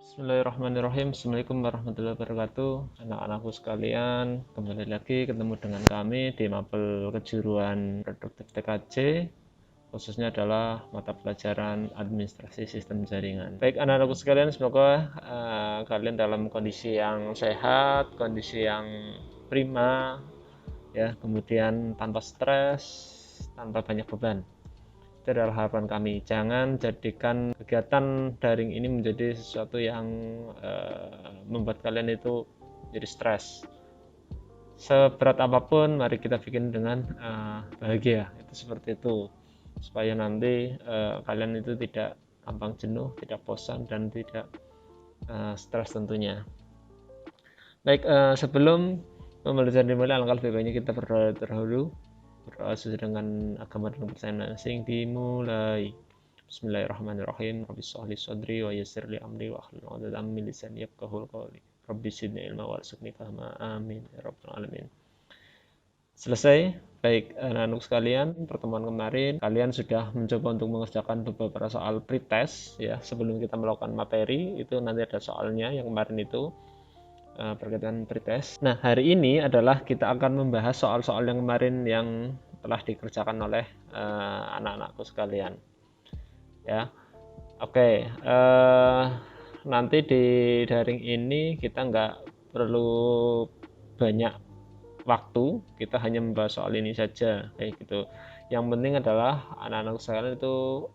Bismillahirrahmanirrahim. Assalamualaikum warahmatullahi wabarakatuh. Anak-anakku sekalian, kembali lagi ketemu dengan kami di Mapel Kejuruan Produktif TKJ, khususnya adalah mata pelajaran Administrasi Sistem Jaringan. Baik anak-anakku sekalian, semoga kalian dalam kondisi yang sehat, kondisi yang prima, ya, kemudian tanpa stres, tanpa banyak beban. Itu adalah harapan kami. Jangan jadikan kegiatan daring ini menjadi sesuatu yang membuat kalian itu jadi stres. Seberat apapun, mari kita bikin dengan bahagia. Itu seperti itu, supaya nanti kalian itu tidak gampang jenuh, tidak bosan, dan tidak stres tentunya. Baik, sebelum pembelajaran dimulai, alangkah lebih baiknya kita berdoa terlebih berdoa sesuai dengan agama dan kepercayaan masing dimulai. Bismillahirrahmanirrahim. Rabbi shrah li sadri wa yassir li amri wa hlul 'uqdatam min lisani yafqahul qawli. Rabbi zidni ilma warzuqni fahma. Amin ya rabbal alamin. Selesai. Baik anak-anak sekalian, pertemuan kemarin kalian sudah mencoba untuk mengerjakan beberapa soal pretest ya. Sebelum kita melakukan materi, itu nanti ada soalnya yang kemarin itu berkaitan pretest. Nah, hari ini adalah kita akan membahas soal-soal yang kemarin yang telah dikerjakan oleh anak-anakku sekalian. Ya, oke. Nanti di daring ini kita nggak perlu banyak waktu, kita hanya membahas soal ini saja, kayak gitu. Yang penting adalah anak-anak sekalian itu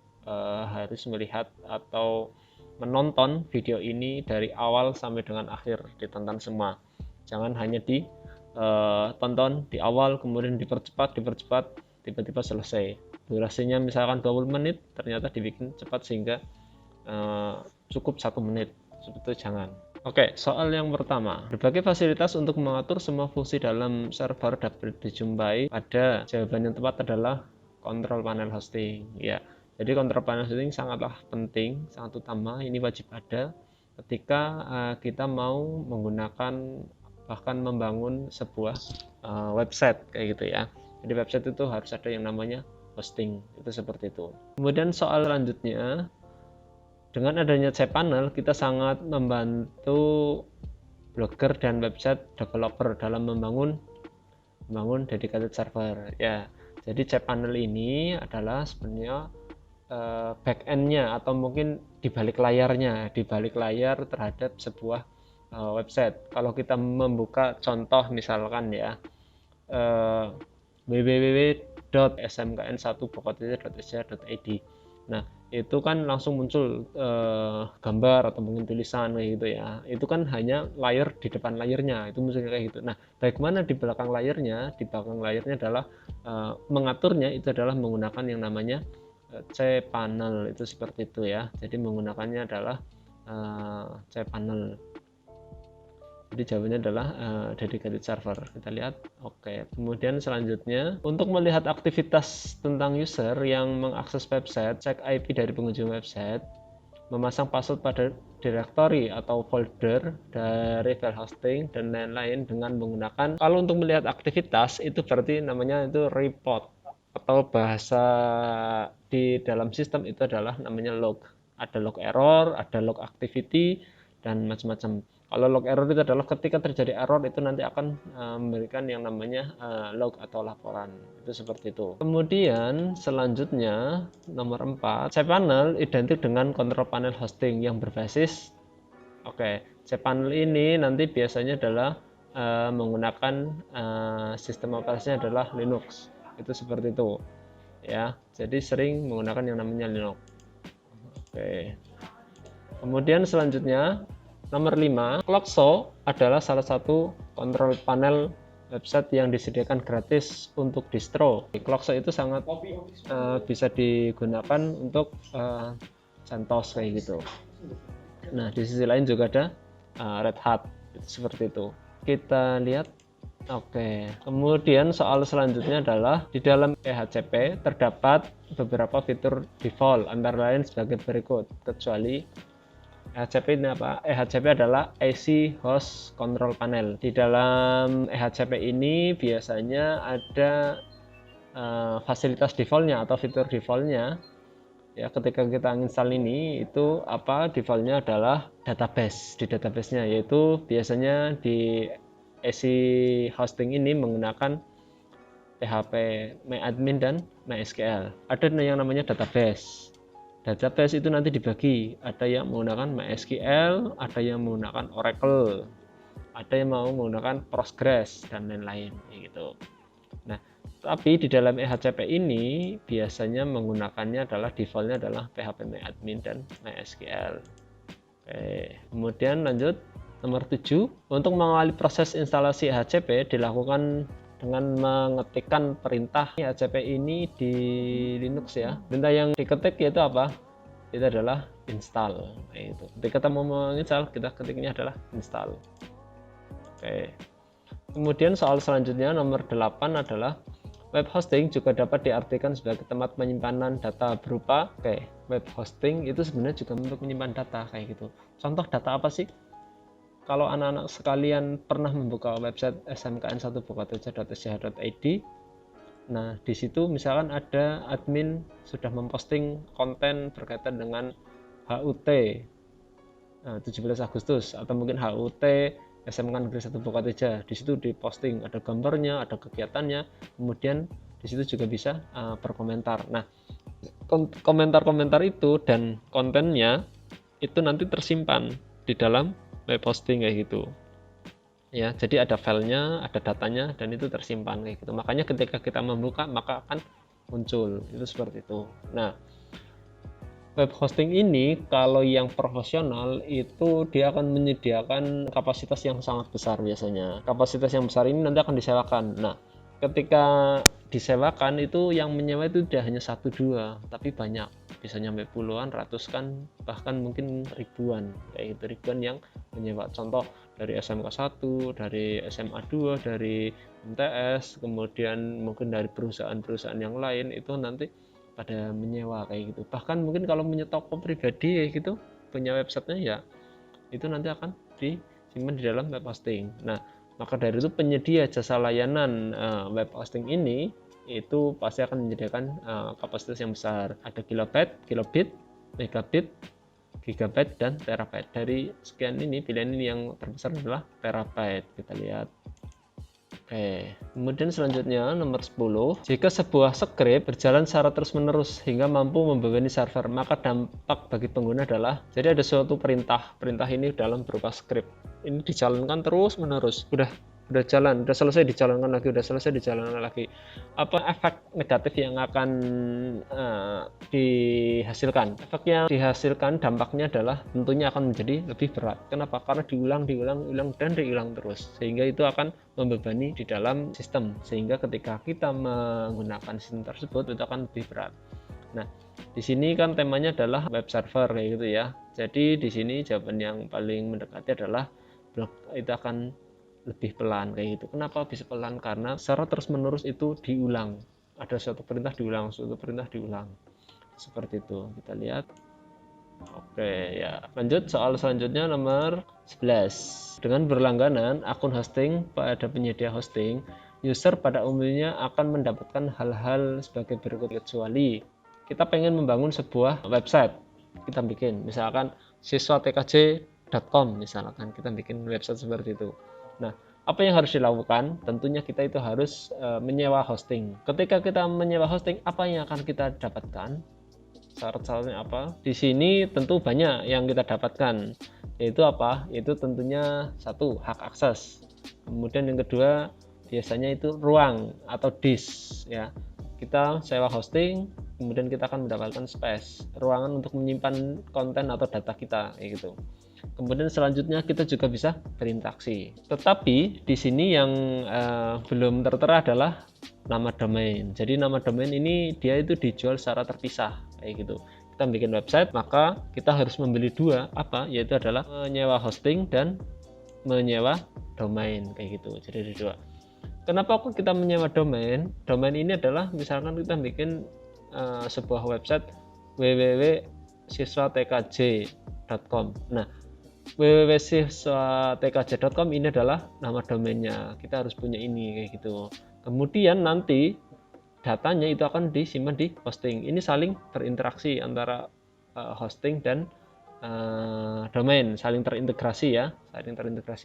harus melihat atau menonton video ini dari awal sampai dengan akhir, ditonton semua. Jangan hanya ditonton di awal kemudian dipercepat, tiba-tiba selesai. Durasinya misalkan 20 menit, ternyata dibikin cepat sehingga cukup 1 menit. Seperti itu jangan. Oke, soal yang pertama. Berbagai fasilitas untuk mengatur semua fungsi dalam server dapat dijumpai pada jawaban yang tepat adalah kontrol panel hosting. Ya, jadi kontrol panel hosting sangatlah penting, sangat utama. Ini wajib ada ketika kita mau menggunakan bahkan membangun sebuah website kayak gitu ya. Jadi website itu harus ada yang namanya hosting, itu seperti itu. Kemudian soal selanjutnya, dengan adanya cPanel kita sangat membantu blogger dan website developer dalam membangun dedicated server ya. Jadi cPanel ini adalah sebenarnya back-end-nya atau mungkin di balik layar terhadap sebuah website. Kalau kita membuka contoh misalkan ya www.smkn1bogor.id. Nah, itu kan langsung muncul gambar atau mungkin tulisan kayak gitu ya. Itu kan hanya layar, di depan layarnya itu munculnya kayak gitu. Nah, bagaimana di belakang layarnya? Di belakang layarnya adalah mengaturnya itu adalah menggunakan yang namanya cPanel, itu seperti itu ya. Jadi menggunakannya adalah cPanel. Jadi jawabannya adalah dedicated server. Kita lihat. Oke. Kemudian selanjutnya, untuk melihat aktivitas tentang user yang mengakses website, cek IP dari pengunjung website, memasang password pada directory atau folder dari file hosting dan lain-lain dengan menggunakan, kalau untuk melihat aktivitas itu berarti namanya itu report, atau bahasa di dalam sistem itu adalah namanya log. Ada log error, ada log activity, dan macam-macam. Kalau log error itu adalah ketika terjadi error itu nanti akan memberikan yang namanya log atau laporan. Itu seperti itu. Kemudian selanjutnya nomor 4, cPanel identik dengan kontrol panel hosting yang berbasis cPanel ini nanti biasanya adalah menggunakan sistem operasinya adalah Linux. Itu seperti itu. Ya, jadi sering menggunakan yang namanya Linux. Kemudian selanjutnya nomor 5, Clockso adalah salah satu kontrol panel website yang disediakan gratis untuk distro. Clockso itu sangat bisa digunakan untuk CentOS kayak gitu. Nah, di sisi lain juga ada Red Hat, seperti itu. Kita lihat. Kemudian soal selanjutnya adalah di dalam EHCP terdapat beberapa fitur default antara lain sebagai berikut, kecuali EHCP ini apa? EHCP adalah AC Host Control Panel. Di dalam EHCP ini biasanya ada fasilitas defaultnya atau fitur defaultnya Ya, ketika kita install ini itu defaultnya adalah database. Di databasenya yaitu biasanya di ESI hosting ini menggunakan PHP MyAdmin dan MySQL. Ada yang namanya database. Database itu nanti dibagi, ada yang menggunakan MySQL, ada yang menggunakan Oracle, ada yang mau menggunakan Postgres dan lain-lain gitu. Nah, tapi di dalam EHCP ini biasanya menggunakannya adalah defaultnya adalah PHP MyAdmin dan MySQL. Oke, kemudian lanjut nomor 7, untuk mengawali proses instalasi EHCP dilakukan dengan mengetikkan perintah EHCP ini di Linux ya. Perintah yang diketik yaitu apa? Itu adalah install. Itu. Ketika kita mau menginstal, kita ketiknya adalah install. Oke. Kemudian soal selanjutnya nomor 8 adalah web hosting juga dapat diartikan sebagai tempat penyimpanan data berupa web hosting itu sebenarnya juga untuk menyimpan data kayak gitu. Contoh data apa sih? Kalau anak-anak sekalian pernah membuka website smkn1bukateja.sch.id, nah di situ misalkan ada admin sudah memposting konten berkaitan dengan HUT 17 Agustus atau mungkin HUT SMK Negeri 1 Bukateja. Di situ diposting ada gambarnya, ada kegiatannya, kemudian di situ juga bisa berkomentar. Nah, komentar-komentar itu dan kontennya itu nanti tersimpan di dalam web hosting kayak gitu. Ya, jadi ada filenya, ada datanya dan itu tersimpan kayak gitu. Makanya ketika kita membuka maka akan muncul. Itu seperti itu. Nah, web hosting ini kalau yang profesional itu dia akan menyediakan kapasitas yang sangat besar biasanya. Kapasitas yang besar ini nanti akan disewakan. Nah, ketika disewakan itu yang menyewa itu tidak hanya 1-2 tapi banyak, bisa nyampe puluhan, ratusan, bahkan mungkin ribuan kayak gitu, ribuan yang menyewa. Contoh dari SMK 1, dari SMA 2, dari MTS, kemudian mungkin dari perusahaan-perusahaan yang lain itu nanti pada menyewa kayak gitu. Bahkan mungkin kalau punya toko pribadi kayak gitu, punya websitenya ya itu nanti akan disimpan di dalam web hosting. Nah, maka dari itu penyedia jasa layanan web hosting ini itu pasti akan menyediakan kapasitas yang besar. Ada kilobyte, kilobit, megabit, gigabyte, dan terabyte. Dari sekian ini, pilihan ini yang terbesar adalah terabyte. Kita lihat. Oke, kemudian selanjutnya nomor 10, jika sebuah script berjalan secara terus-menerus hingga mampu membebani server, maka dampak bagi pengguna adalah, jadi ada suatu perintah ini dalam berupa script. Ini dijalankan terus-menerus. Udah jalan, udah selesai dijalankan lagi, udah selesai dijalankan lagi. Apa efek negatif yang akan dihasilkan? Efek yang dihasilkan dampaknya adalah tentunya akan menjadi lebih berat. Kenapa? Karena diulang dan diulang terus, sehingga itu akan membebani di dalam sistem, sehingga ketika kita menggunakan sistem tersebut itu akan lebih berat. Nah, di sini kan temanya adalah web server kayak gitu ya. Jadi di sini jawaban yang paling mendekati adalah itu akan lebih pelan kayak gitu. Kenapa bisa pelan? Karena secara terus-menerus itu diulang. Ada suatu perintah diulang. Seperti itu. Kita lihat. Oke, ya. Lanjut soal selanjutnya nomor 11. Dengan berlangganan akun hosting pada penyedia hosting, user pada umumnya akan mendapatkan hal-hal sebagai berikut, kecuali kita pengen membangun sebuah website. Kita bikin misalkan siswatkj.com misalkan, kita bikin website seperti itu. Nah, apa yang harus dilakukan? Tentunya kita itu harus menyewa hosting. Ketika kita menyewa hosting, apa yang akan kita dapatkan? Syarat-syaratnya apa? Di sini tentu banyak yang kita dapatkan. Yaitu apa? Yaitu tentunya satu, hak akses. Kemudian yang kedua, biasanya itu ruang atau disk ya. Kita sewa hosting, kemudian kita akan mendapatkan space, ruangan untuk menyimpan konten atau data kita kayak gitu. Kemudian selanjutnya kita juga bisa berinteraksi. Tetapi di sini yang belum tertera adalah nama domain. Jadi nama domain ini dia itu dijual secara terpisah kayak gitu. Kita bikin website, maka kita harus membeli dua, yaitu adalah menyewa hosting dan menyewa domain kayak gitu. Jadi ada dua. Kenapa kok kita menyewa domain? Domain ini adalah misalkan kita bikin sebuah website www.siswatkj.com. Nah, www.siswatkj.com ini adalah nama domainnya. Kita harus punya ini kayak gitu. Kemudian nanti datanya itu akan disimpan di hosting. Ini saling berinteraksi antara hosting dan domain, saling terintegrasi ya,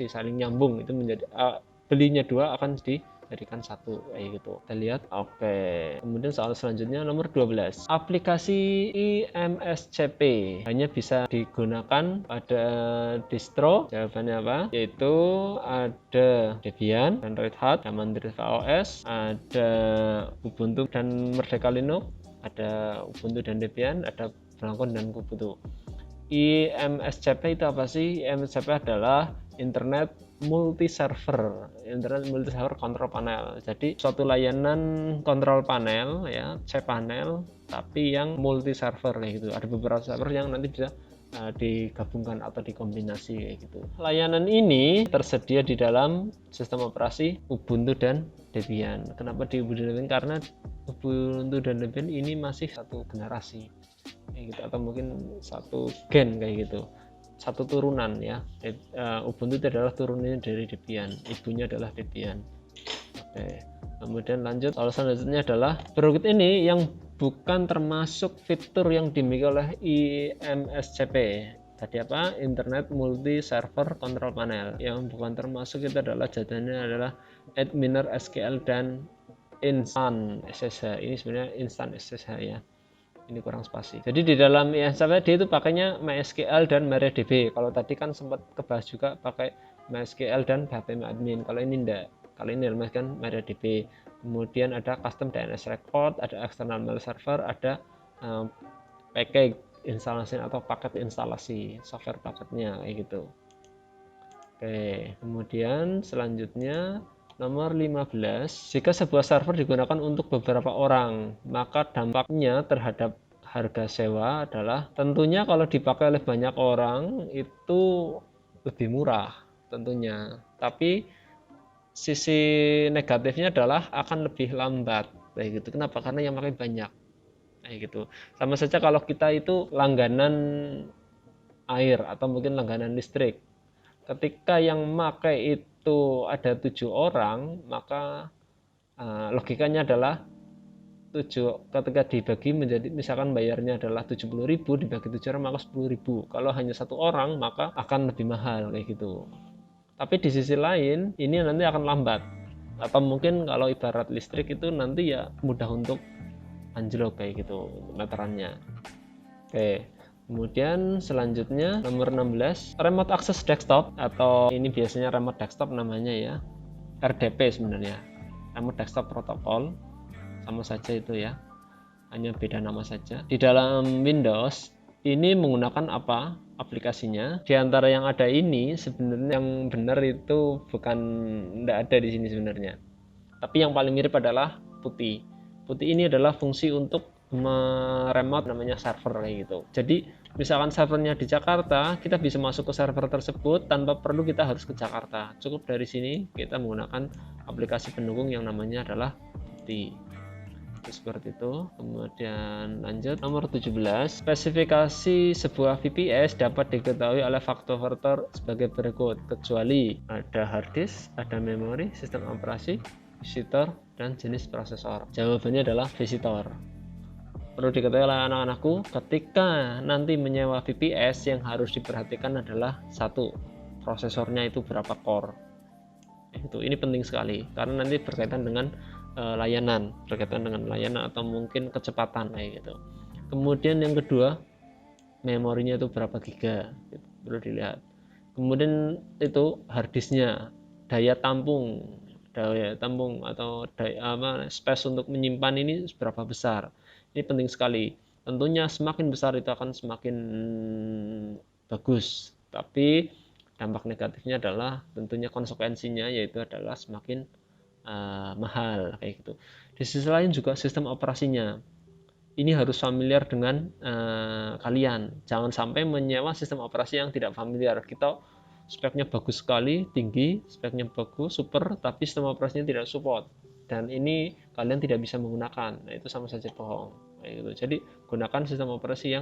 saling nyambung. Itu menjadi belinya dua akan dijadikan satu kayak gitu. Kita lihat. Oke. Kemudian soal selanjutnya nomor 12. Aplikasi IMSCP hanya bisa digunakan pada distro. Jawabannya apa? Yaitu ada Debian dan Red Hat, ada Mandriva OS, ada Ubuntu dan Merdeka Linux, ada Ubuntu dan Debian, ada Blankon dan Kubuntu. IMSCP itu apa sih? IMSCP adalah Internet Multi-Server Control Panel. Jadi suatu layanan kontrol panel ya, cPanel, tapi yang multi-server kayak gitu. Ada beberapa server yang nanti bisa digabungkan atau dikombinasi kayak gitu. Layanan ini tersedia di dalam sistem operasi Ubuntu dan Debian. Kenapa di Ubuntu dan Debian? Karena Ubuntu dan Debian ini masih satu generasi kayak gitu, atau mungkin satu gen kayak gitu, satu turunan ya. Ubuntu itu adalah turunannya dari Debian, ibunya adalah Debian. Oke, kemudian lanjut. Soal selanjutnya adalah berikut ini yang bukan termasuk fitur yang dimiliki oleh IMSCP. Tadi apa? Internet Multi Server Control Panel. Yang bukan termasuk itu adalah jawabannya adalah Adminer SQL dan Instant SSH. Ini sebenarnya Instant SSH ya. Ini kurang spasi. Jadi di dalam IMSCP dia itu pakainya MySQL dan MariaDB. Kalau tadi kan sempat kebahas juga pakai MySQL dan phpMyAdmin. Kalau ini enggak. Kalau ini kan MariaDB. Kemudian ada custom DNS record, ada external mail server, ada package instalasi atau paket instalasi software paketnya kayak gitu. Oke, kemudian selanjutnya nomor 15, jika sebuah server digunakan untuk beberapa orang, maka dampaknya terhadap harga sewa adalah tentunya kalau dipakai oleh banyak orang itu lebih murah tentunya. Tapi sisi negatifnya adalah akan lebih lambat kayak gitu. Kenapa? Karena yang pakai banyak kayak gitu. Sama saja kalau kita itu langganan air atau mungkin langganan listrik. Ketika yang pakai itu ada 7 orang, maka logikanya adalah 7 ketika dibagi menjadi, misalkan bayarnya adalah 70.000 dibagi 7 orang maka 10.000. Kalau hanya satu orang maka akan lebih mahal kayak gitu. Tapi di sisi lain ini nanti akan lambat, atau mungkin kalau ibarat listrik itu nanti ya mudah untuk anjlok kayak gitu meterannya. Oke. Kemudian selanjutnya nomor 16, remote access desktop, atau ini biasanya remote desktop namanya ya, RDP sebenarnya, remote desktop protocol, sama saja itu ya, hanya beda nama saja. Di dalam Windows ini menggunakan apa aplikasinya? Di antara yang ada ini sebenarnya yang benar itu tidak ada di sini sebenarnya. Tapi yang paling mirip adalah putih. Putih ini adalah fungsi untuk meremote namanya server kayak gitu. Jadi misalkan servernya di Jakarta, kita bisa masuk ke server tersebut tanpa perlu kita harus ke Jakarta. Cukup dari sini kita menggunakan aplikasi pendukung yang namanya adalah putih. Seperti itu. Kemudian lanjut nomor 17, spesifikasi sebuah VPS dapat diketahui oleh faktor-faktor sebagai berikut, kecuali ada hard disk, ada memori, sistem operasi, visitor, dan jenis prosesor. Jawabannya adalah visitor. Perlu diketahui oleh anak-anakku, ketika nanti menyewa VPS yang harus diperhatikan adalah satu, prosesornya itu berapa core. Ini penting sekali karena nanti berkaitan dengan layanan atau mungkin kecepatan kayak gitu. Kemudian yang kedua, memorinya itu berapa giga, perlu dilihat. Kemudian itu hard disknya, daya tampung atau space untuk menyimpan ini seberapa besar. Ini penting sekali. Tentunya semakin besar itu akan semakin bagus, tapi dampak negatifnya adalah tentunya konsekuensinya yaitu adalah semakin mahal kayak gitu. Di sisi lain juga sistem operasinya. Ini harus familiar dengan kalian. Jangan sampai menyewa sistem operasi yang tidak familiar. Kita speknya bagus sekali, tinggi, speknya bagus, super, tapi sistem operasinya tidak support. Dan ini kalian tidak bisa menggunakan. Nah, itu sama saja bohong. Kayak gitu. Jadi gunakan sistem operasi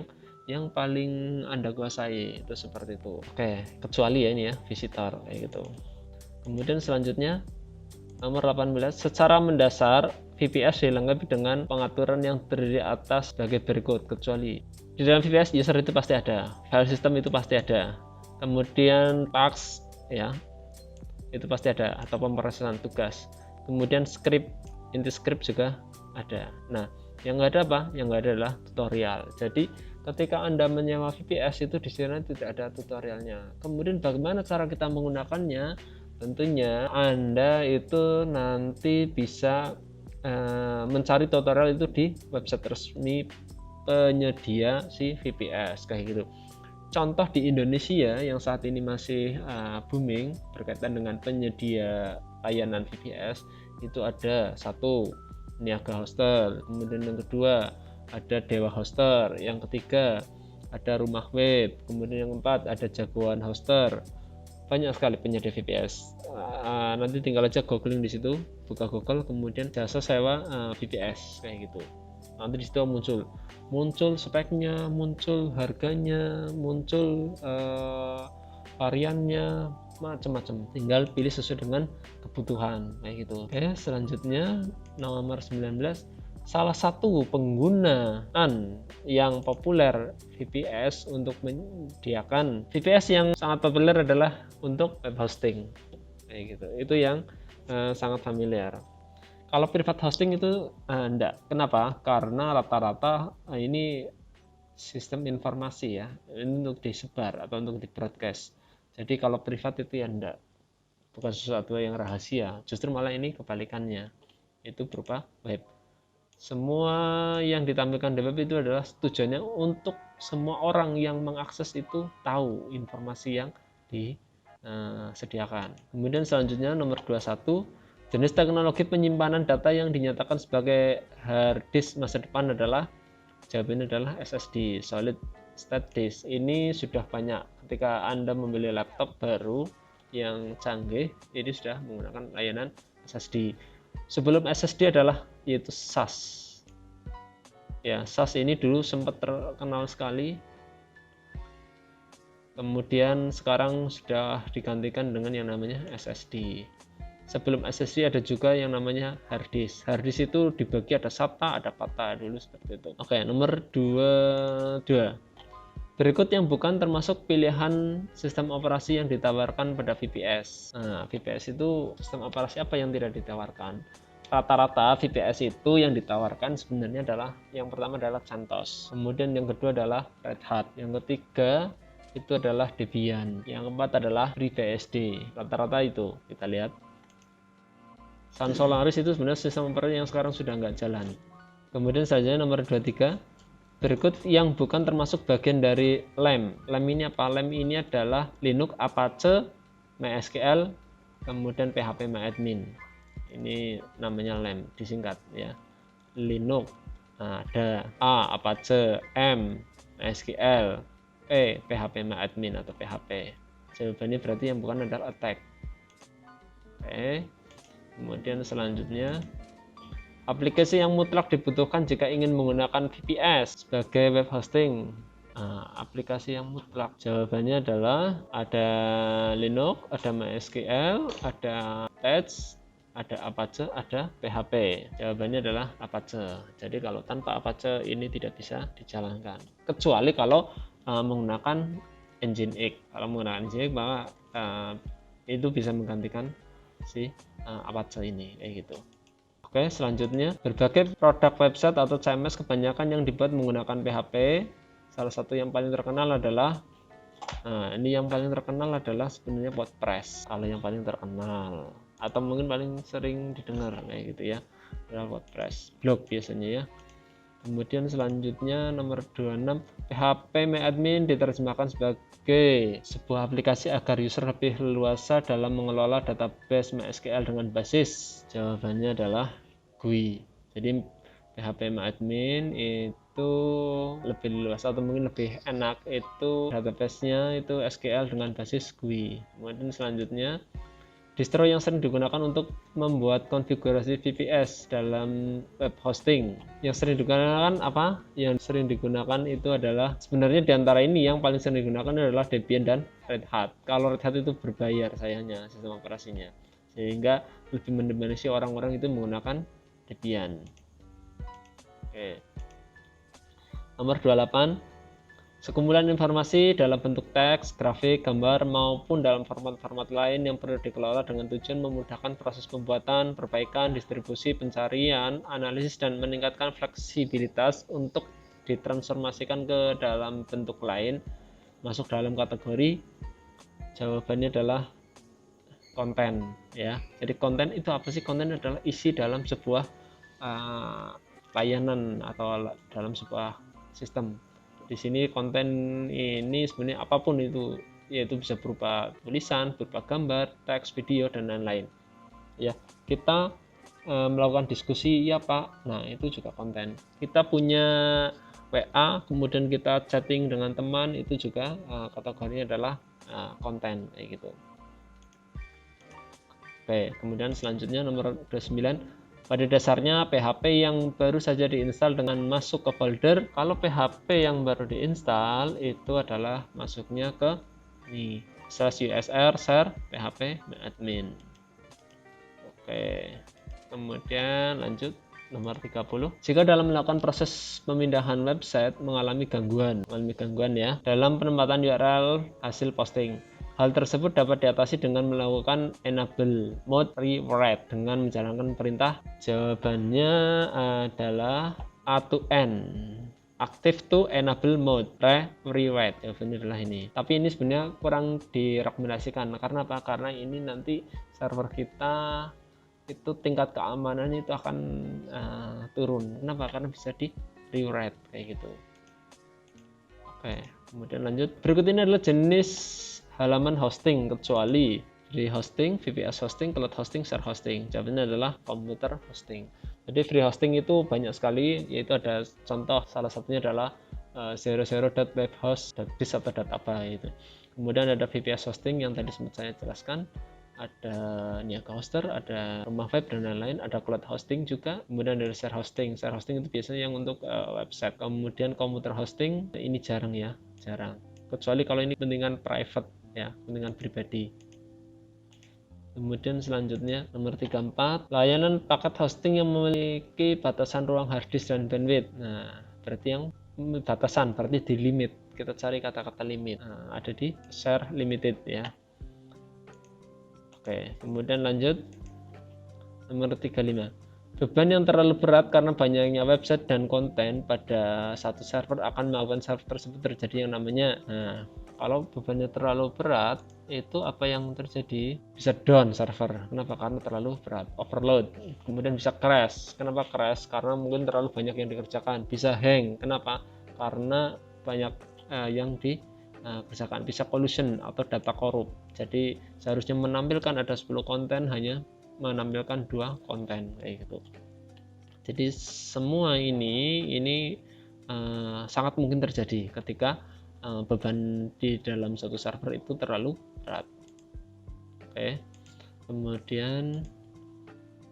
yang paling Anda kuasai, itu seperti itu. Oke, kecuali ya ini ya, visitor kayak gitu. Kemudian selanjutnya nomor 18, secara mendasar VPS dilengkapi dengan pengaturan yang terdiri atas sebagai berikut, kecuali di dalam VPS user itu pasti ada, file system itu pasti ada, kemudian task ya itu pasti ada, atau pemrosesan tugas, kemudian script, inti script juga ada. Nah, yang nggak ada apa? Yang nggak ada adalah tutorial. Jadi ketika Anda menyewa VPS itu di sana tidak ada tutorialnya. Kemudian bagaimana cara kita menggunakannya? Tentunya Anda itu nanti bisa mencari tutorial itu di website resmi penyedia si VPS kayak gitu. Contoh di Indonesia yang saat ini masih booming berkaitan dengan penyedia layanan VPS itu ada satu Niaga Hoster, kemudian yang kedua ada Dewa Hoster, yang ketiga ada Rumah Web, kemudian yang keempat ada Jagoan Hoster. Banyak sekali penyedia VPS. Nanti tinggal aja googling di situ, buka Google, kemudian jasa sewa VPS kayak gitu. Nanti di situ muncul speknya, muncul harganya, muncul variannya, macam-macam. Tinggal pilih sesuai dengan kebutuhan kayak gitu. Oke, selanjutnya nomor 19. Salah satu penggunaan yang populer VPS untuk menyediakan VPS yang sangat populer adalah untuk web hosting kayak gitu. Itu yang sangat familiar. Kalau private hosting itu enggak. Kenapa? Karena rata-rata ini sistem informasi ya, ini untuk disebar atau untuk di broadcast. Jadi kalau privat itu ya enggak, bukan sesuatu yang rahasia. Justru malah ini kebalikannya, itu berupa web. Semua yang ditampilkan di web itu adalah tujuannya untuk semua orang yang mengakses itu tahu informasi yang disediakan. Kemudian selanjutnya nomor 21, jenis teknologi penyimpanan data yang dinyatakan sebagai hard disk masa depan adalah, jawabannya adalah SSD, solid state disk. Ini sudah banyak ketika Anda membeli laptop baru yang canggih, ini sudah menggunakan layanan SSD. Sebelum SSD adalah yaitu SAS. Ya, SAS ini dulu sempat terkenal sekali. Kemudian sekarang sudah digantikan dengan yang namanya SSD. Sebelum SSD ada juga yang namanya hard disk. Hard disk itu dibagi ada SATA, ada PATA dulu seperti itu. Oke, nomor 22. Berikut yang bukan termasuk pilihan sistem operasi yang ditawarkan pada VPS. Nah, VPS itu sistem operasi apa yang tidak ditawarkan? Rata-rata VPS itu yang ditawarkan sebenarnya adalah, yang pertama adalah CentOS, kemudian yang kedua adalah Red Hat, yang ketiga itu adalah Debian, yang keempat adalah FreeBSD. Rata-rata itu kita lihat. Sun Solaris itu sebenarnya sistem operasi yang sekarang sudah nggak jalan. Kemudian selanjutnya nomor 23. Berikut yang bukan termasuk bagian dari LAMP. LAMP ini apa? LAMP ini adalah Linux, Apache, MySQL, kemudian PHP MyAdmin. Ini namanya LAMP disingkat ya. Linux, ada A, Apache, M, MySQL, P, PHP MyAdmin atau PHP. Jawabannya berarti yang bukan adalah attack. Oke. Kemudian selanjutnya, aplikasi yang mutlak dibutuhkan jika ingin menggunakan VPS sebagai web hosting. Aplikasi yang mutlak, jawabannya adalah ada Linux, ada MySQL, ada Touch, ada Apache, ada PHP. Jawabannya adalah Apache. Jadi kalau tanpa Apache ini tidak bisa dijalankan. Kecuali kalau menggunakan Nginx. Kalau menggunakan Nginx maka itu bisa menggantikan si Apache ini kayak gitu. Oke, selanjutnya, berbagai produk website atau CMS kebanyakan yang dibuat menggunakan PHP. Salah satu yang paling terkenal adalah, ini yang paling terkenal adalah sebenarnya WordPress. Kalau yang paling terkenal atau mungkin paling sering didengar kayak gitu ya, adalah WordPress. Blog biasanya ya. Kemudian selanjutnya nomor 26, PHP MyAdmin diterjemahkan sebagai sebuah aplikasi agar user lebih leluasa dalam mengelola database MySQL dengan basis. Jawabannya adalah GUI. Jadi PHP MyAdmin itu lebih leluasa atau mungkin lebih enak, itu database-nya itu SQL dengan basis GUI. Kemudian selanjutnya, distro yang sering digunakan untuk membuat konfigurasi VPS dalam web hosting. Yang sering digunakan apa? Yang sering digunakan itu adalah, sebenarnya di antara ini yang paling sering digunakan adalah Debian dan Red Hat. Kalau Red Hat itu berbayar sayangnya sistem operasinya, sehingga lebih mendominasi orang-orang itu menggunakan Debian. Oke. Nomor 28, sekumpulan informasi dalam bentuk teks, grafik, gambar, maupun dalam format-format lain yang perlu dikelola dengan tujuan memudahkan proses pembuatan, perbaikan, distribusi, pencarian, analisis, dan meningkatkan fleksibilitas untuk ditransformasikan ke dalam bentuk lain, masuk dalam kategori. Jawabannya adalah konten, ya. Jadi konten itu apa sih? Konten adalah isi dalam sebuah layanan atau dalam sebuah sistem. Di sini konten ini sebenarnya apapun itu, yaitu bisa berupa tulisan, berupa gambar, teks, video, dan lain-lain. Ya, kita melakukan diskusi, ya Pak. Nah, itu juga konten. Kita punya WA, kemudian kita chatting dengan teman, itu juga kategorinya adalah konten, kayak gitu. Oke, kemudian selanjutnya nomor 29. Pada dasarnya PHP yang baru saja diinstal dengan masuk ke folder, kalau PHP yang baru diinstal itu adalah masuknya ke ini /usr share php admin. Oke, kemudian lanjut nomor 30. Jika dalam melakukan proses pemindahan website mengalami gangguan ya dalam penempatan URL hasil posting. Hal tersebut dapat diatasi dengan melakukan enable mode rewrite dengan menjalankan perintah. Jawabannya adalah A to N, active to enable mode rewrite. Jawabannya adalah ini. Tapi ini sebenarnya kurang direkomendasikan. Karena apa? Karena ini nanti server kita itu tingkat keamanan itu akan turun. Kenapa? Karena bisa di rewrite kayak gitu. Oke, kemudian lanjut. Berikut ini adalah jenis halaman hosting kecuali free hosting, VPS hosting, cloud hosting, share hosting. Jawabannya adalah komputer hosting. Jadi free hosting itu banyak sekali, yaitu ada contoh salah satunya adalah 00.webhost.biz atau .apa itu. Kemudian ada VPS hosting yang tadi sempat saya jelaskan, ada Niaga Hoster, ada Rumah Web dan lain-lain, ada cloud hosting juga, kemudian ada share hosting. Share hosting itu biasanya yang untuk website. Kemudian komputer hosting ini jarang. Kecuali kalau ini kepentingan private ya, kepentingan pribadi. Kemudian selanjutnya nomor 34, layanan paket hosting yang memiliki batasan ruang hard disk dan bandwidth. Nah, berarti yang batasan berarti di limit. Kita cari kata-kata limit. Nah, ada di share limited ya. Oke, kemudian lanjut nomor 35. Beban yang terlalu berat karena banyaknya website dan konten pada satu server akan melakukan server tersebut terjadi yang namanya, kalau bebannya terlalu berat itu apa yang terjadi? Bisa down server. Kenapa? Karena terlalu berat, overload. Kemudian bisa crash. Kenapa crash? Karena mungkin terlalu banyak yang dikerjakan. Bisa hang. Kenapa? Karena banyak yang dikerjakan. Bisa collision atau data korup. Jadi seharusnya menampilkan ada 10 konten, hanya menampilkan 2 konten kayak gitu. Jadi semua ini sangat mungkin terjadi ketika beban di dalam suatu server itu terlalu berat. Oke. Kemudian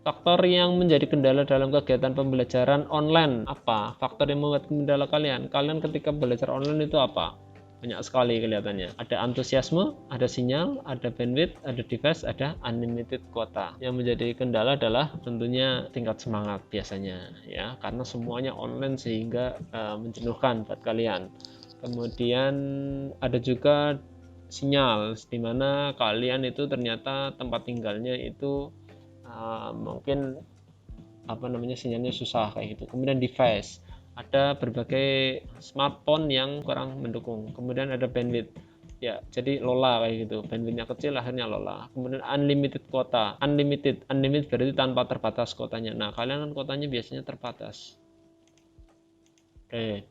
faktor yang menjadi kendala dalam kegiatan pembelajaran online apa? Faktor yang membuat kendala kalian ketika belajar online itu apa? Banyak sekali kelihatannya. Ada antusiasme, ada sinyal, ada bandwidth, ada device, ada unlimited kuota. Yang menjadi kendala adalah tentunya tingkat semangat biasanya ya, karena semuanya online sehingga menjenuhkan buat kalian. Kemudian ada juga sinyal, di mana kalian itu ternyata tempat tinggalnya itu mungkin sinyalnya susah kayak gitu. Kemudian device, ada berbagai smartphone yang kurang mendukung. Kemudian ada bandwidth ya, jadi lola kayak gitu, bandwidthnya kecil akhirnya lola. Kemudian unlimited kuota, unlimited berarti tanpa terbatas kuotanya. Nah, kalian kan kuotanya biasanya terbatas. Oke,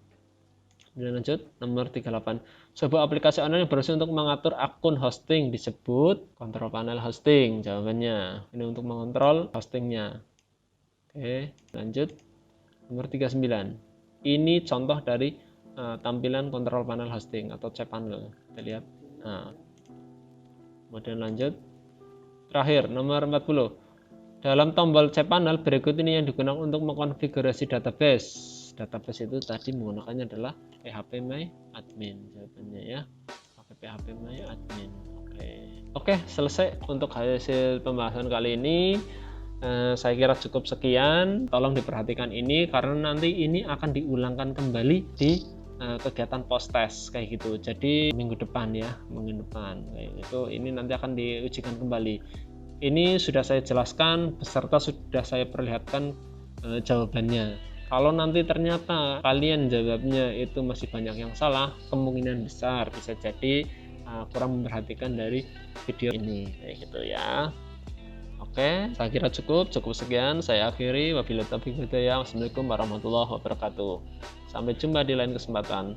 kemudian lanjut nomor 38. Sebuah aplikasi online yang berfungsi untuk mengatur akun hosting disebut kontrol panel hosting. Jawabannya ini untuk mengontrol hostingnya. Oke, lanjut nomor 39. Ini contoh dari tampilan kontrol panel hosting atau cPanel. Kita lihat. Nah, kemudian lanjut. Terakhir, nomor 40. Dalam tombol cPanel berikut ini yang digunakan untuk mengkonfigurasi database. Database itu tadi menggunakannya adalah phpMyAdmin. Jawabannya ya, pakai phpMyAdmin. Oke, selesai untuk hasil pembahasan kali ini. Saya kira cukup sekian. Tolong diperhatikan ini karena nanti ini akan diulangkan kembali di kegiatan post test kayak gitu. Jadi minggu depan kayak gitu. Ini nanti akan diujikan kembali. Ini sudah saya jelaskan beserta sudah saya perlihatkan jawabannya. Kalau nanti ternyata kalian jawabnya itu masih banyak yang salah, kemungkinan besar bisa jadi kurang memperhatikan dari video ini kayak gitu ya. Oke, saya kira cukup sekian. Saya akhiri. Wabillahi taufiq wal hidayah. Wassalamualaikum warahmatullahi wabarakatuh. Sampai jumpa di lain kesempatan.